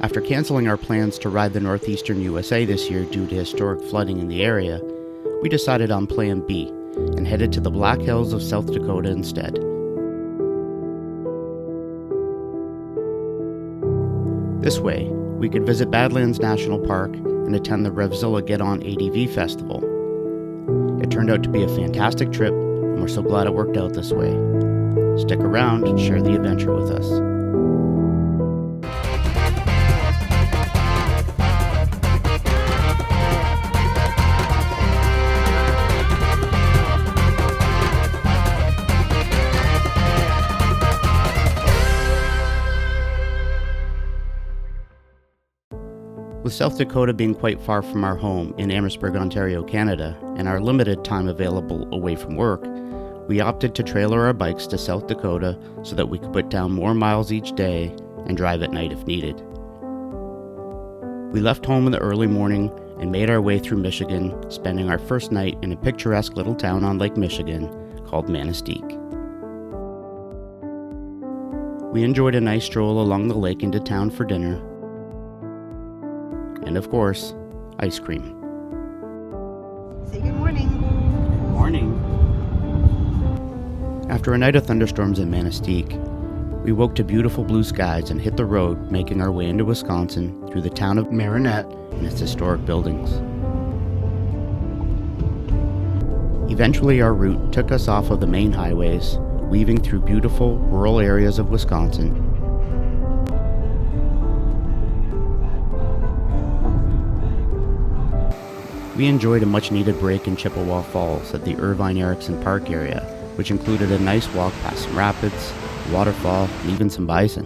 After canceling our plans to ride the NorthEastern USA this year due to historic flooding in the area, we decided on Plan B and headed to the Black Hills of South Dakota instead. This way, we could visit Badlands National Park and attend the Revzilla Get On ATV Festival. It turned out to be a fantastic trip, and we're so glad it worked out this way. Stick around and share the adventure with us. With South Dakota being quite far from our home in Amherstburg, Ontario, Canada, and our limited time available away from work, we opted to trailer our bikes to South Dakota so that we could put down more miles each day and drive at night if needed. We left home in the early morning and made our way through Michigan, spending our first night in a picturesque little town on Lake Michigan called Manistee. We enjoyed a nice stroll along the lake into town for dinner, and of course, ice cream. Say good morning. Good morning. After a night of thunderstorms in Manistee, we woke to beautiful blue skies and hit the road, making our way into Wisconsin through the town of Marinette and its historic buildings. Eventually, our route took us off of the main highways, weaving through beautiful rural areas of Wisconsin. We enjoyed a much-needed break in Chippewa Falls at the Irvine Erickson Park area, which included a nice walk past some rapids, a waterfall, and even some bison.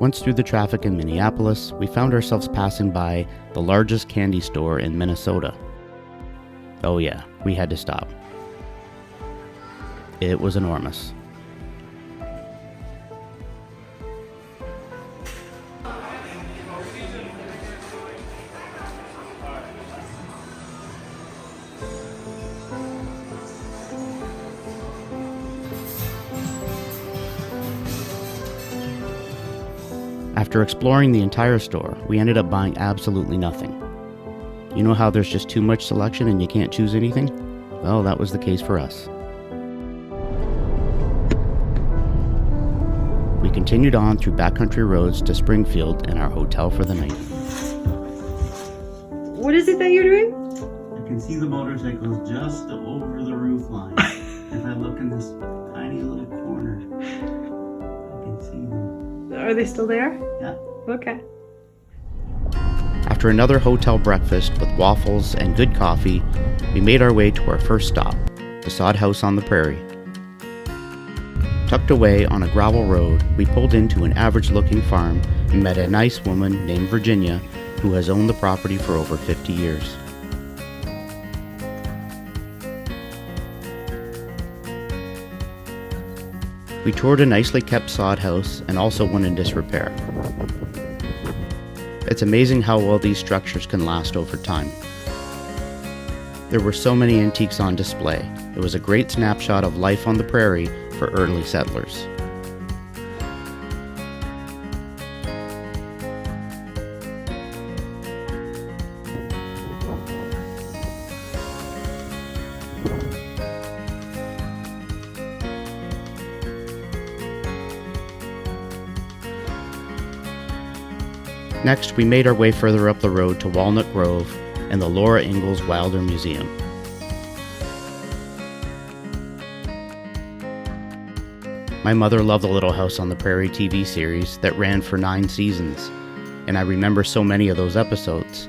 Once through the traffic in Minneapolis, we found ourselves passing by the largest candy store in Minnesota. Oh yeah, we had to stop. It was enormous. After exploring the entire store, we ended up buying absolutely nothing. You know how there's just too much selection and you can't choose anything? Well, that was the case for us. We continued on through backcountry roads to Springfield and our hotel for the night. What is it that you're doing? I can see the motorcycles just over the roof line. If I look in this tiny little corner, I can see them. Are they still there? Yeah. Okay. After another hotel breakfast with waffles and good coffee, we made our way to our first stop, the sod house on the prairie. Tucked away on a gravel road, we pulled into an average-looking farm and met a nice woman named Virginia who has owned the property for over 50 years. We toured a nicely kept sod house and also one in disrepair. It's amazing how well these structures can last over time. There were so many antiques on display. It was a great snapshot of life on the prairie for early settlers. Next, we made our way further up the road to Walnut Grove and the Laura Ingalls Wilder Museum. My mother loved the Little House on the Prairie TV series that ran for 9 seasons, and I remember so many of those episodes.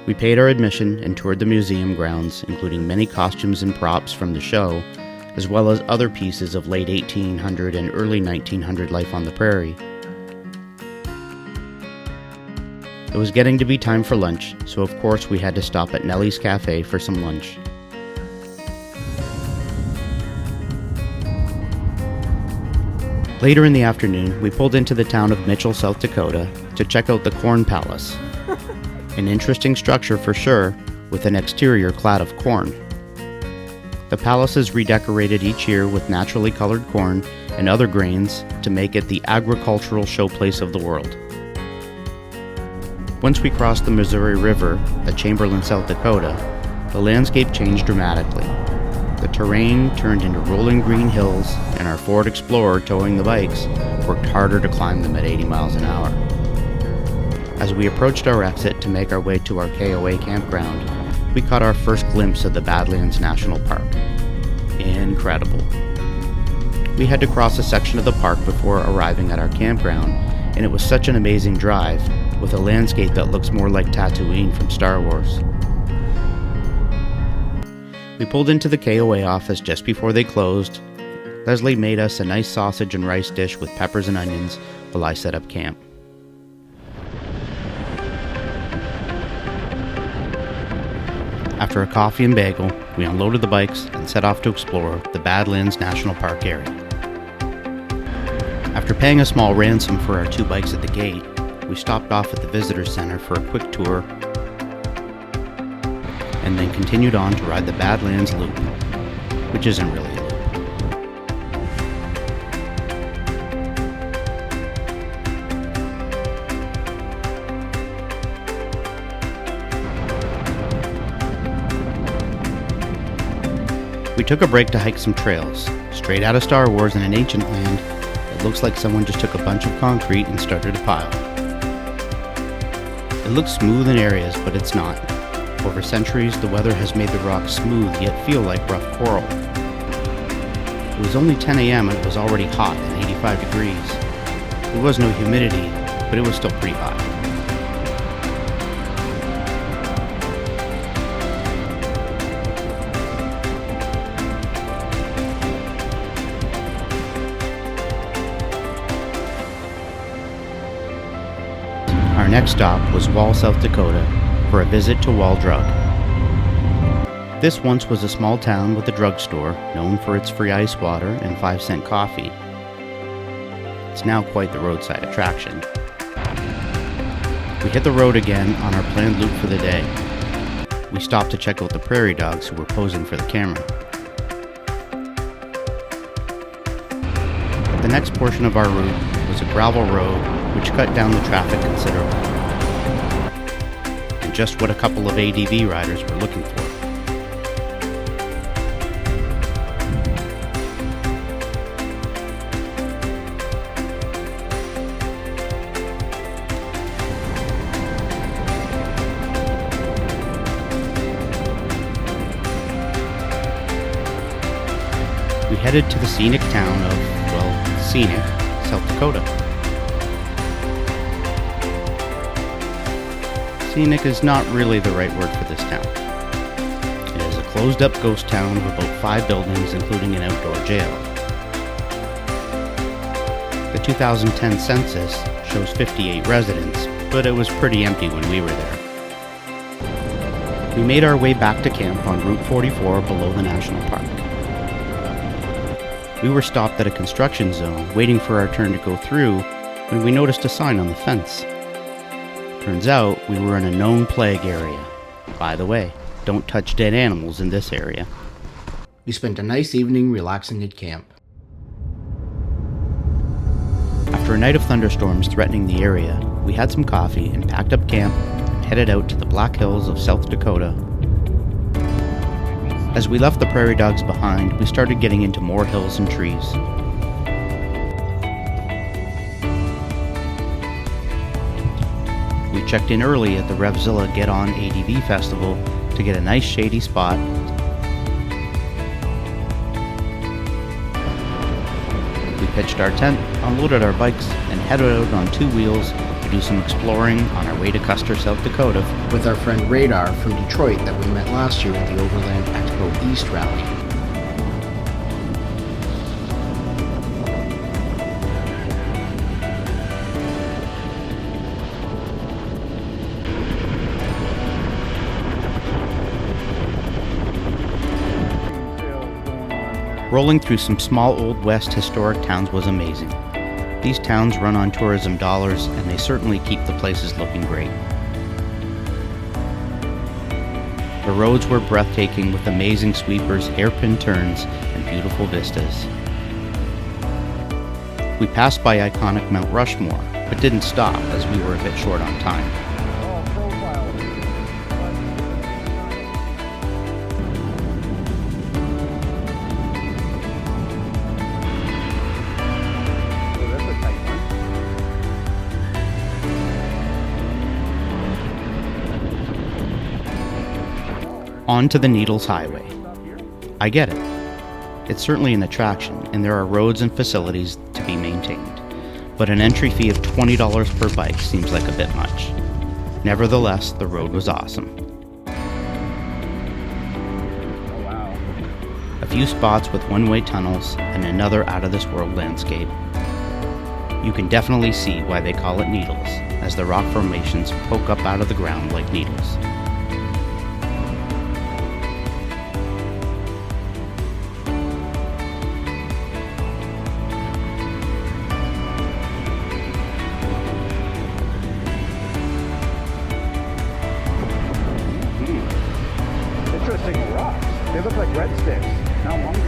We paid our admission and toured the museum grounds, including many costumes and props from the show, as well as other pieces of late 1800 and early 1900 life on the prairie. It was getting to be time for lunch, so of course we had to stop at Nellie's Cafe for some lunch. Later in the afternoon, we pulled into the town of Mitchell, South Dakota to check out the Corn Palace. An interesting structure for sure, with an exterior clad of corn. The palace is redecorated each year with naturally colored corn and other grains to make it the agricultural showplace of the world. Once we crossed the Missouri River at Chamberlain, South Dakota, the landscape changed dramatically. The terrain turned into rolling green hills, and our Ford Explorer towing the bikes worked harder to climb them at 80 miles an hour. As we approached our exit to make our way to our KOA campground, we caught our first glimpse of the Badlands National Park. Incredible. We had to cross a section of the park before arriving at our campground, and it was such an amazing drive, with a landscape that looks more like Tatooine from Star Wars. We pulled into the KOA office just before they closed. Leslie made us a nice sausage and rice dish with peppers and onions while I set up camp. After a coffee and bagel, we unloaded the bikes and set off to explore the Badlands National Park area. After paying a small ransom for our 2 bikes at the gate, we stopped off at the visitor center for a quick tour and then continued on to ride the Badlands Loop, which isn't really a loop. We took a break to hike some trails, straight out of Star Wars in an ancient land. It looks like someone just took a bunch of concrete and started a pile. It looks smooth in areas, but it's not. Over centuries, the weather has made the rocks smooth yet feel like rough coral. It was only 10 a.m. and it was already hot at 85 degrees. There was no humidity, but it was still pretty hot. Our next stop was Wall, South Dakota, for a visit to Wall Drug. This once was a small town with a drugstore known for its free ice water and 5-cent coffee. It's now quite the roadside attraction. We hit the road again on our planned loop for the day. We stopped to check out the prairie dogs who were posing for the camera. The next portion of our route was a gravel road which cut down the traffic considerably. And just what a couple of ADV riders were looking for. We headed to the scenic town of, scenic, South Dakota. Scenic is not really the right word for this town. It is a closed-up ghost town of about 5 buildings, including an outdoor jail. The 2010 census shows 58 residents, but it was pretty empty when we were there. We made our way back to camp on Route 44 below the national park. We were stopped at a construction zone, waiting for our turn to go through, when we noticed a sign on the fence. Turns out, we were in a known plague area. By the way, don't touch dead animals in this area. We spent a nice evening relaxing at camp. After a night of thunderstorms threatening the area, we had some coffee and packed up camp and headed out to the Black Hills of South Dakota. As we left the prairie dogs behind, we started getting into more hills and trees. We checked in early at the Revzilla Get On ADV Festival to get a nice shady spot. We pitched our tent, unloaded our bikes, and headed out on 2 wheels to do some exploring on our way to Custer, South Dakota, with our friend Radar from Detroit that we met last year at the Overland Expo East rally. Rolling through some small Old West historic towns was amazing. These towns run on tourism dollars, and they certainly keep the places looking great. The roads were breathtaking with amazing sweepers, hairpin turns, and beautiful vistas. We passed by iconic Mount Rushmore, but didn't stop as we were a bit short on time. On to the Needles Highway. I get it. It's certainly an attraction, and there are roads and facilities to be maintained, but an entry fee of $20 per bike seems like a bit much. Nevertheless, the road was awesome. A few spots with one-way tunnels and another out-of-this-world landscape. You can definitely see why they call it Needles, as the rock formations poke up out of the ground like needles. Interesting rocks. They look like red sticks. Now I'm hungry.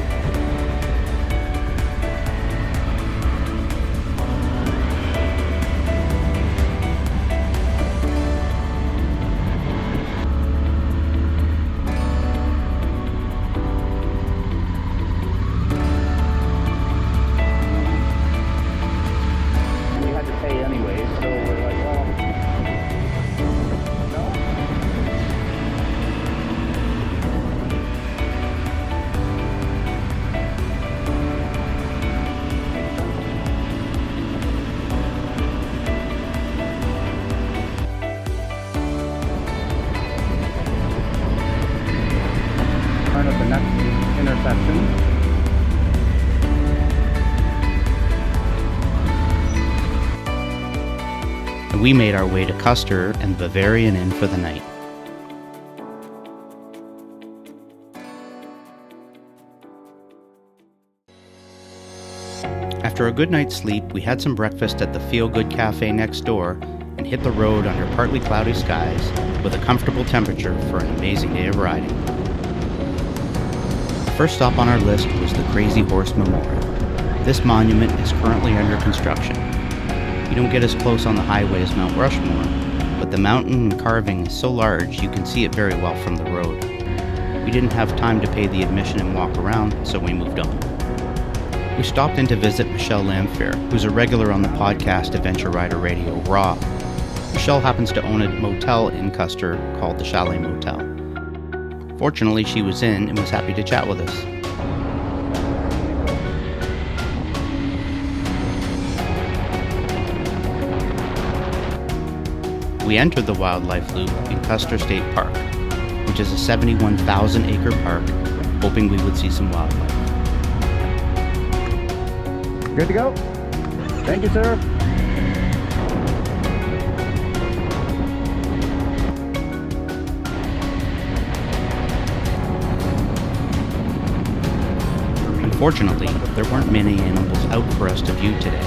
We had to pay anyway, so we're like, well, no. Turn at the next intersection. And we made our way to Custer and Bavarian Inn for the night. After a good night's sleep, we had some breakfast at the Feel Good Cafe next door and hit the road under partly cloudy skies with a comfortable temperature for an amazing day of riding. The first stop on our list was the Crazy Horse Memorial. This monument is currently under construction. You don't get as close on the highway as Mount Rushmore, but the mountain and carving is so large you can see it very well from the road. We didn't have time to pay the admission and walk around, so we moved on. We stopped in to visit Michelle Lamphere, who's a regular on the podcast Adventure Rider Radio Raw. Michelle happens to own a motel in Custer called the Chalet Motel. Fortunately, she was in and was happy to chat with us. We entered the wildlife loop in Custer State Park, which is a 71,000 acre park, hoping we would see some wildlife. Good to go? Thank you, sir. Unfortunately, there weren't many animals out for us to view today,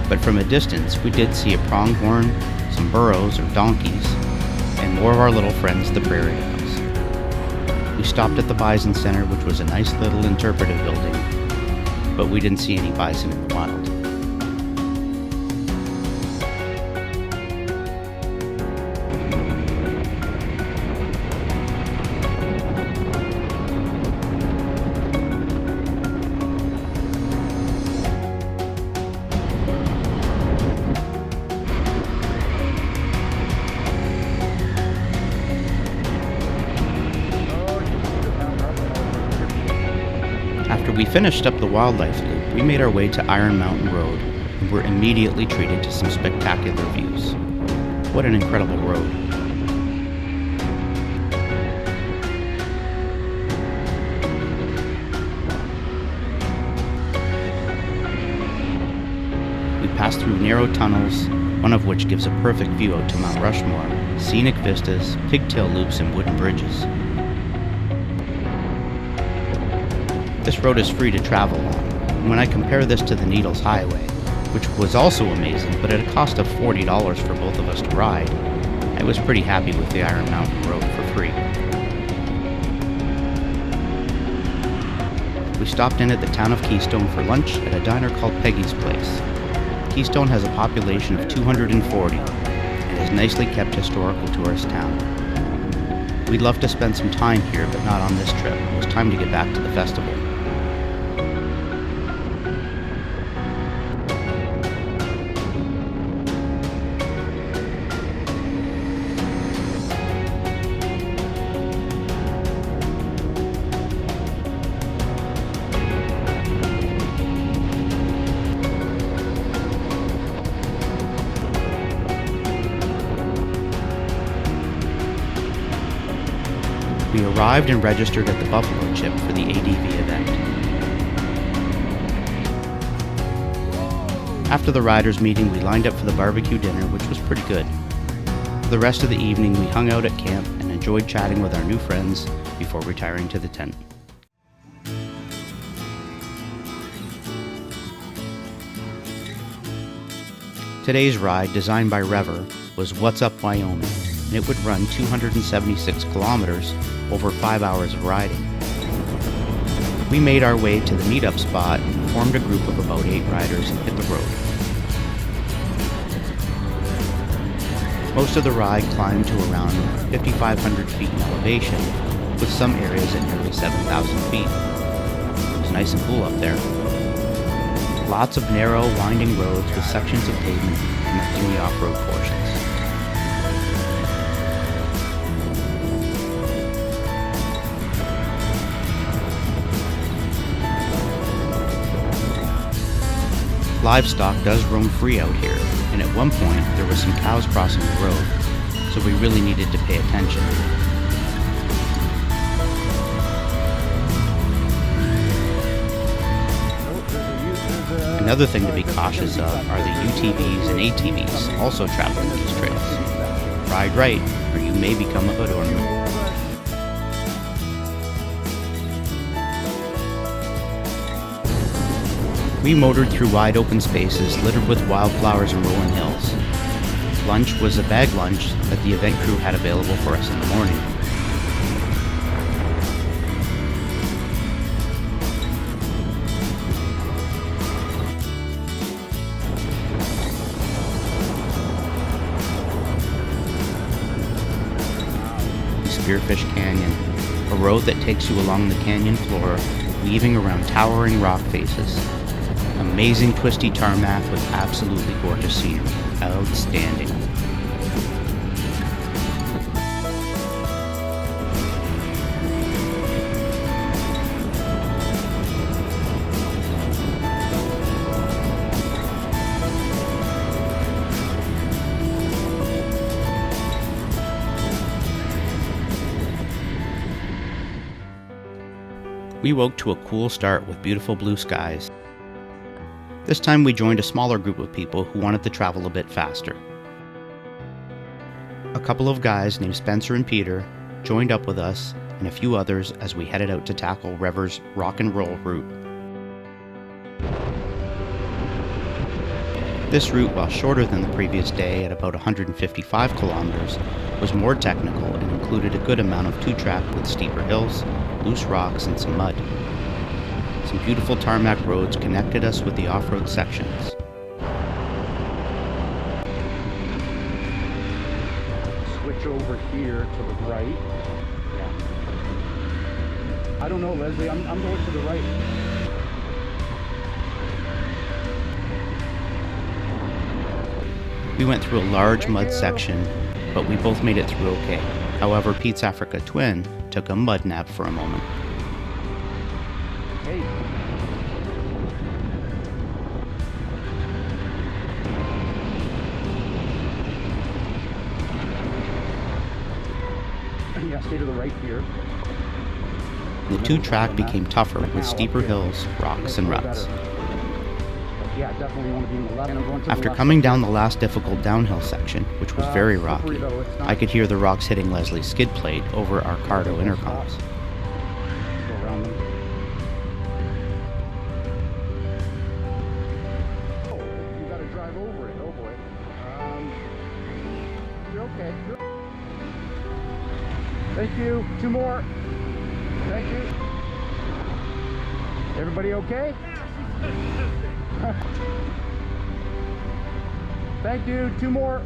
but from a distance we did see a pronghorn, some burros or donkeys, and more of our little friends, the prairie dogs. We stopped at the Bison Center, which was a nice little interpretive building, but we didn't see any bison in the wild. After we finished up the wildlife loop, we made our way to Iron Mountain Road and were immediately treated to some spectacular views. What an incredible road. We passed through narrow tunnels, one of which gives a perfect view out to Mount Rushmore, scenic vistas, pigtail loops, and wooden bridges. This road is free to travel on, and when I compare this to the Needles Highway, which was also amazing but at a cost of $40 for both of us to ride, I was pretty happy with the Iron Mountain Road for free. We stopped in at the town of Keystone for lunch at a diner called Peggy's Place. Keystone has a population of 240 and is a nicely kept historical tourist town. We'd love to spend some time here, but not on this trip. It was time to get back to the festival. We arrived and registered at the Buffalo Chip for the ADV event. After the riders meeting, we lined up for the barbecue dinner, which was pretty good. For the rest of the evening, we hung out at camp and enjoyed chatting with our new friends before retiring to the tent. Today's ride, designed by REVER, was What's Up Wyoming, and it would run 276 kilometers over 5 hours of riding. We made our way to the meetup spot and formed a group of about 8 riders and hit the road. Most of the ride climbed to around 5,500 feet in elevation, with some areas at nearly 7,000 feet. It was nice and cool up there. Lots of narrow, winding roads with sections of pavement connecting the off-road portions. Livestock does roam free out here, and at one point there were some cows crossing the road, so we really needed to pay attention. Another thing to be cautious of are the UTVs and ATVs also traveling these trails. Ride right, or you may become a hood ornament. We motored through wide open spaces littered with wildflowers and rolling hills. Lunch was a bag lunch that the event crew had available for us in the morning. Spearfish Canyon, a road that takes you along the canyon floor, weaving around towering rock faces. Amazing twisty tarmac with absolutely gorgeous scenery. Outstanding. We woke to a cool start with beautiful blue skies. This time we joined a smaller group of people who wanted to travel a bit faster. A couple of guys named Spencer and Peter joined up with us and a few others as we headed out to tackle REVER's rock and roll route. This route, while shorter than the previous day at about 155 kilometers, was more technical and included a good amount of two-track with steeper hills, loose rocks, and some mud. Some beautiful tarmac roads connected us with the off-road sections. Switch over here to the right. Yeah. I don't know, Leslie. I'm going to the right. We went through a large mud section, but we both made it through okay. However, Pete's Africa twin took a mud nap for a moment. Hey. Yeah, stay to the right here. The two-track became tougher with steeper hills, rocks, and ruts. Yeah, definitely want to be in the left. After coming down the last difficult downhill section, which was very rocky, I could hear the rocks hitting Leslie's skid plate over our Cardo intercoms. Go around them. Oh, you got to drive over it. Oh boy. You're okay. Thank you. 2 more. Thank you. Everybody okay? Thank you. 2 more.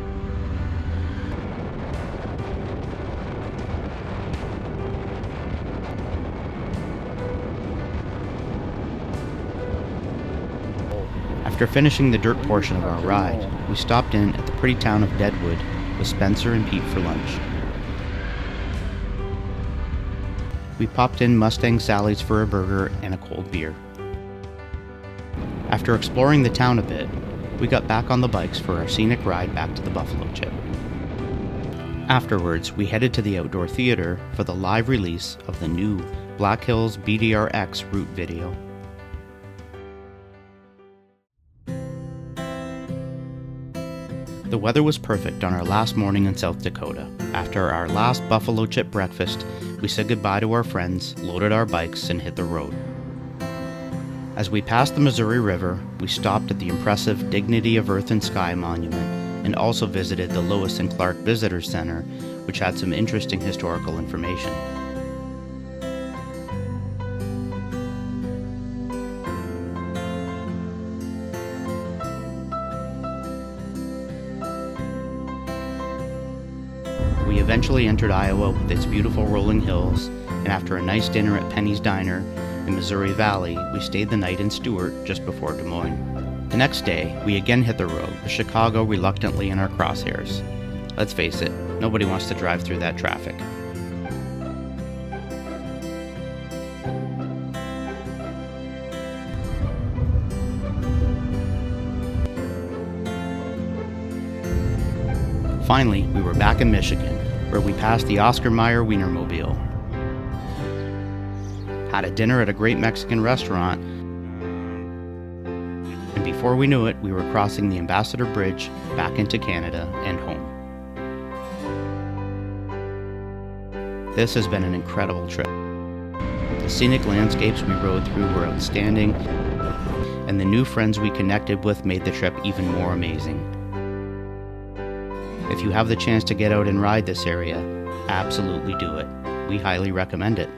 After finishing the dirt portion of our ride, we stopped in at the pretty town of Deadwood with Spencer and Pete for lunch. We popped in Mustang Sally's for a burger and a cold beer. After exploring the town a bit, we got back on the bikes for our scenic ride back to the Buffalo Chip. Afterwards, we headed to the outdoor theater for the live release of the new Black Hills BDRX route video. The weather was perfect on our last morning in South Dakota. After our last buffalo chip breakfast, we said goodbye to our friends, loaded our bikes, and hit the road. As we passed the Missouri River, we stopped at the impressive Dignity of Earth and Sky Monument and also visited the Lewis and Clark Visitor Center, which had some interesting historical information. We eventually entered Iowa with its beautiful rolling hills, and after a nice dinner at Penny's Diner in Missouri Valley, we stayed the night in Stewart just before Des Moines. The next day, we again hit the road, with Chicago reluctantly in our crosshairs. Let's face it, nobody wants to drive through that traffic. Finally, we were back in Michigan, where we passed the Oscar Mayer Wienermobile, had a dinner at a great Mexican restaurant, and before we knew it, we were crossing the Ambassador Bridge back into Canada and home. This has been an incredible trip. The scenic landscapes we rode through were outstanding, and the new friends we connected with made the trip even more amazing. If you have the chance to get out and ride this area, absolutely do it. We highly recommend it.